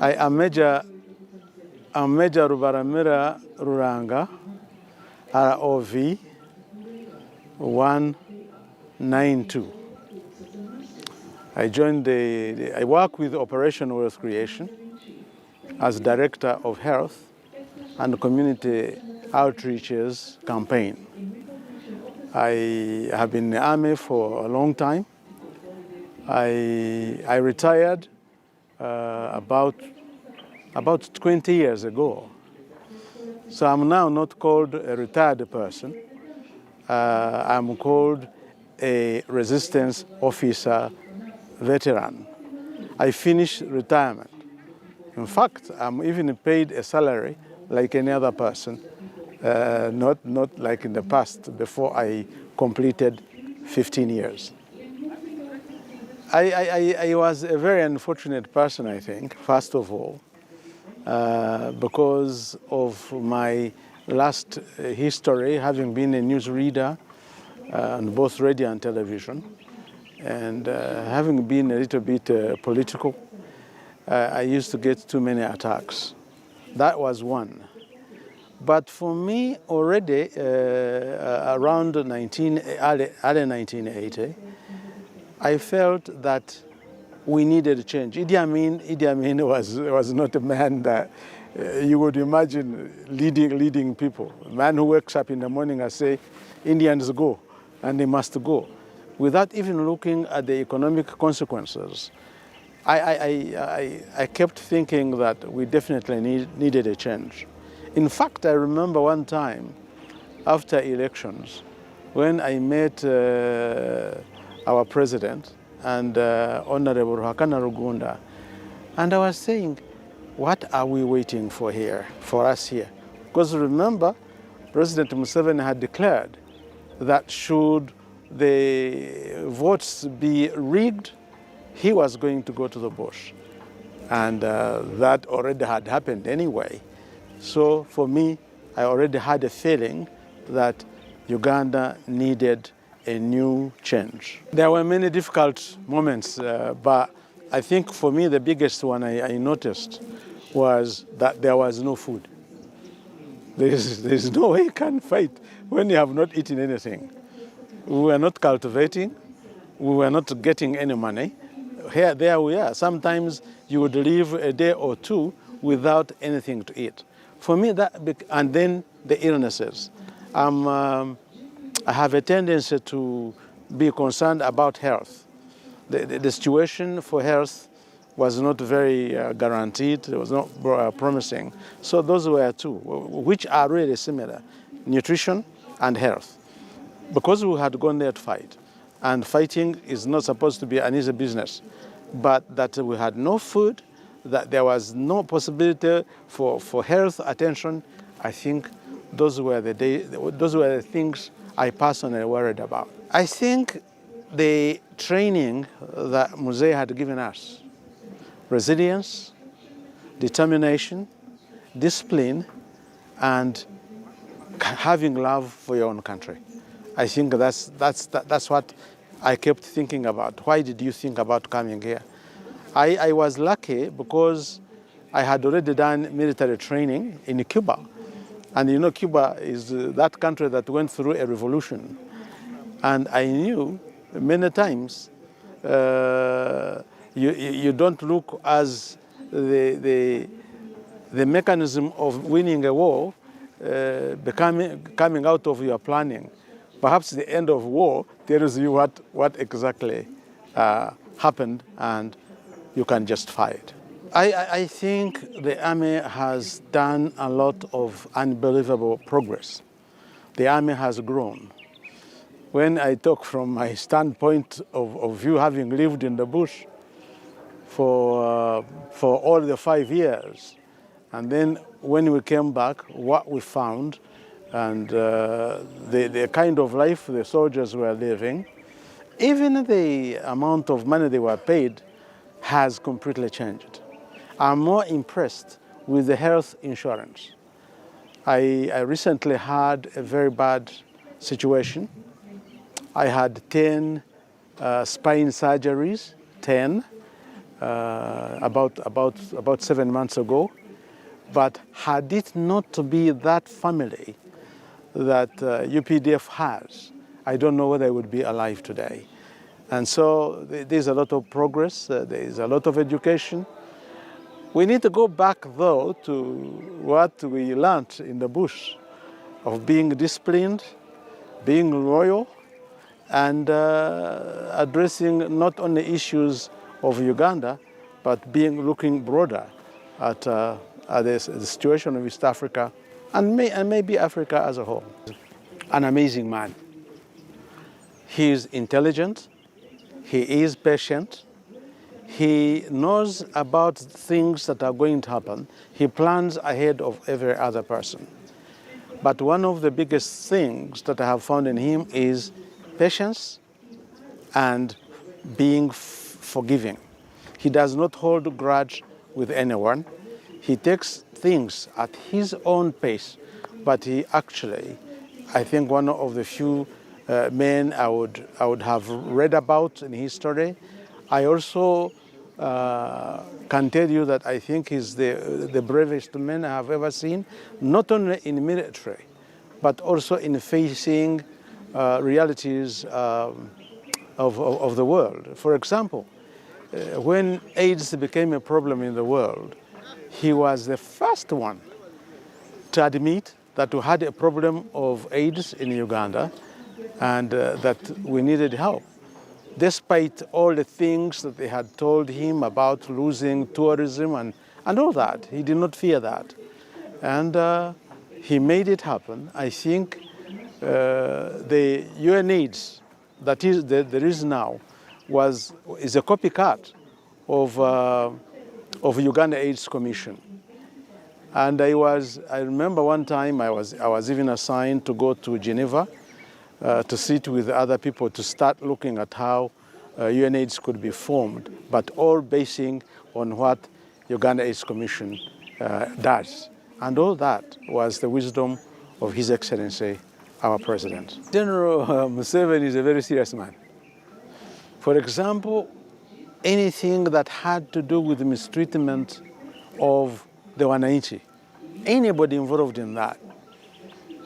I'm Maj Rubaramira Ruranga, ROV 192. I work with Operation Wealth Creation as Director of Health and Community Outreaches Campaign. I have been in the Army for a long time. I retired about 20 years ago. So I'm now not called a retired person. I'm called a resistance officer veteran. I finished retirement. In fact, I'm even paid a salary like any other person, not like in the past before I completed 15 years. I was a very unfortunate person, I think, first of all, because of my last history, having been a newsreader on both radio and television, and having been a little bit political. I used to get too many attacks. That was one. But for me, already around early 1980, I felt that we needed a change. Idi Amin was not a man that you would imagine leading people. A man who wakes up in the morning and say, Indians go, and they must go, without even looking at the economic consequences. I kept thinking that we definitely needed a change. In fact, I remember one time after elections when I met our president and Honorable Rugunda, and I was saying, what are we waiting for us here? Because remember, President Museveni had declared that should the votes be rigged, he was going to go to the bush. And that already had happened anyway. So for me, I already had a feeling that Uganda needed a new change. There were many difficult moments, but I think for me the biggest one I noticed was that there was no food. There's no way you can fight when you have not eaten anything. We were not cultivating, we were not getting any money. There we are. Sometimes you would live a day or two without anything to eat. For me, and then the illnesses. I have a tendency to be concerned about health. The situation for health was not very guaranteed, it was not promising. So those were two, which are really similar, nutrition and health. Because we had gone there to fight, and fighting is not supposed to be an easy business, but that we had no food, that there was no possibility for health attention, I think those were the things I personally worried about. I think the training that Museveni had given us, resilience, determination, discipline, and having love for your own country. I think that's what I kept thinking about. Why did you think about coming here? I was lucky because I had already done military training in Cuba. And you know, Cuba is that country that went through a revolution. And I knew many times you don't look as the mechanism of winning a war coming out of your planning. Perhaps the end of war tells you what exactly happened, and you can justify it. I think the Army has done a lot of unbelievable progress. The Army has grown. When I talk from my standpoint of view, having lived in the bush for all the 5 years, and then when we came back, what we found, and the kind of life the soldiers were living, even the amount of money they were paid has completely changed. I'm more impressed with the health insurance. I recently had a very bad situation. I had 10 spine surgeries, 10. about 7 months ago. But had it not to be that family that UPDF has, I don't know whether I would be alive today. And so there's a lot of progress, there is a lot of education. We need to go back, though, to what we learned in the bush of being disciplined, being loyal, and addressing not only issues of Uganda, but looking broader at the situation of East Africa and maybe Africa as a whole. An amazing man. He is intelligent, he is patient, he knows about things that are going to happen. He plans ahead of every other person. But one of the biggest things that I have found in him is patience and being forgiving. He does not hold a grudge with anyone. He takes things at his own pace, but he actually, I think, one of the few men I would have read about in history. I also can tell you that I think he's the bravest man I have ever seen, not only in military, but also in facing realities of the world. For example, when AIDS became a problem in the world, he was the first one to admit that we had a problem of AIDS in Uganda and that we needed help. Despite all the things that they had told him about losing tourism and all that, he did not fear that. And he made it happen. I think the UNAIDS that there is now is a copycat of Uganda AIDS Commission. And I remember one time I was even assigned to go to Geneva to sit with other people to start looking at how UNAIDS could be formed, but all basing on what Uganda AIDS Commission does. And all that was the wisdom of His Excellency, our President. General Museveni is a very serious man. For example, anything that had to do with the mistreatment of the Wananchi, anybody involved in that,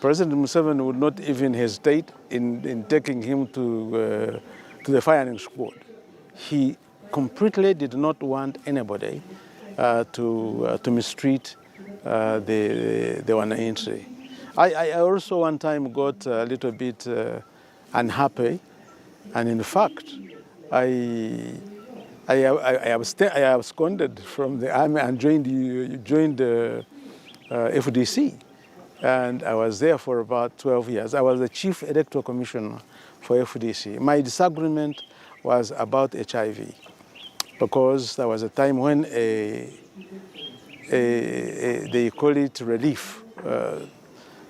President Museveni would not even hesitate in taking him to the firing squad. He completely did not want anybody to mistreat the Wananchi. I also one time got a little bit unhappy, and in fact, I absconded from the army and joined the FDC. And I was there for about 12 years. I was the chief electoral commissioner for FDC. My disagreement was about HIV, because there was a time when they call it relief,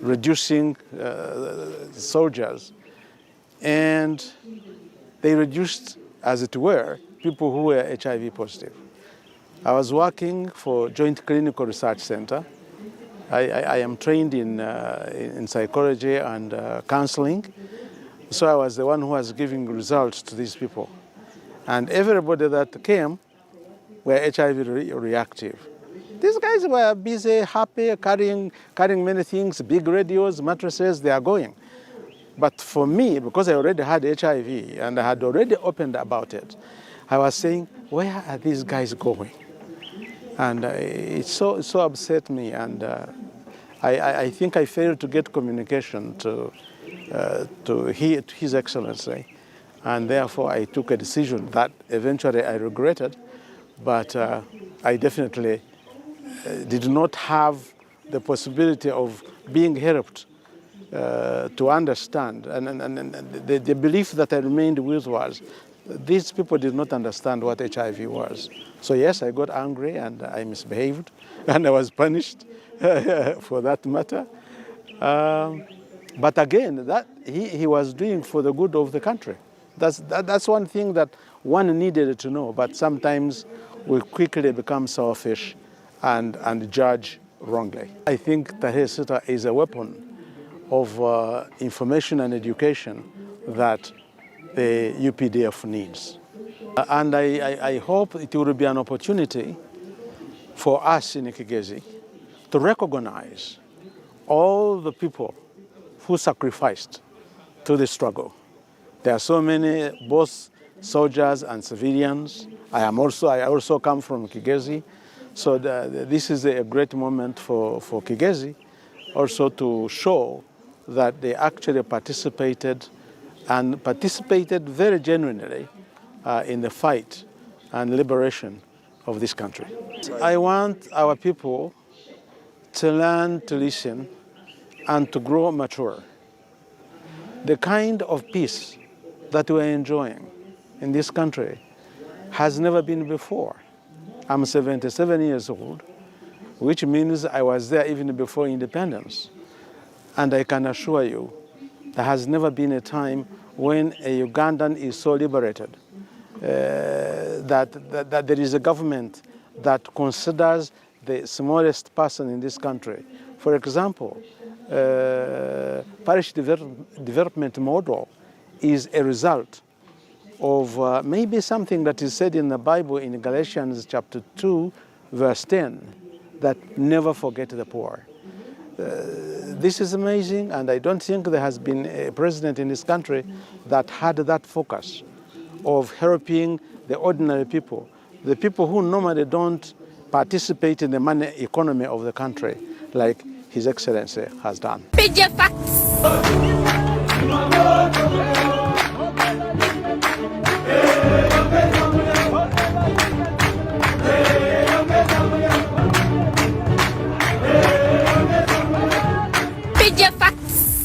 reducing soldiers, and they reduced, as it were, people who were HIV positive. I was working for Joint Clinical Research Center. I am trained in psychology and counseling, so I was the one who was giving results to these people. And everybody that came were HIV reactive. These guys were busy, happy, carrying many things, big radios, mattresses, they are going. But for me, because I already had HIV and I had already opened about it, I was saying, where are these guys going? And it so upset me, and I think I failed to get communication to His Excellency, and therefore I took a decision that eventually I regretted, but I definitely did not have the possibility of being helped to understand, and the belief that I remained with was these people did not understand what HIV was. So yes, I got angry and I misbehaved, and I was punished for that matter. But again, that he was doing for the good of the country. That's one thing that one needed to know. But sometimes we quickly become selfish and judge wrongly. I think Tarehe Sita is a weapon of information and education that the UPDF needs. And I hope it will be an opportunity for us in Kigezi to recognize all the people who sacrificed to the struggle. There are so many, both soldiers and civilians. I also come from Kigezi, so this is a great moment for Kigezi also to show that they actually participated very genuinely in the fight and liberation of this country. I want our people to learn to listen and to grow mature. The kind of peace that we're enjoying in this country has never been before. I'm 77 years old, which means I was there even before independence. And I can assure you, there has never been a time when a Ugandan is so liberated, that there is a government that considers the smallest person in this country. For example, parish development model is a result of maybe something that is said in the Bible in Galatians chapter 2, verse 10, that never forget the poor. This is amazing, and I don't think there has been a president in this country that had that focus of helping the ordinary people, the people who normally don't participate in the money economy of the country, like His Excellency has done.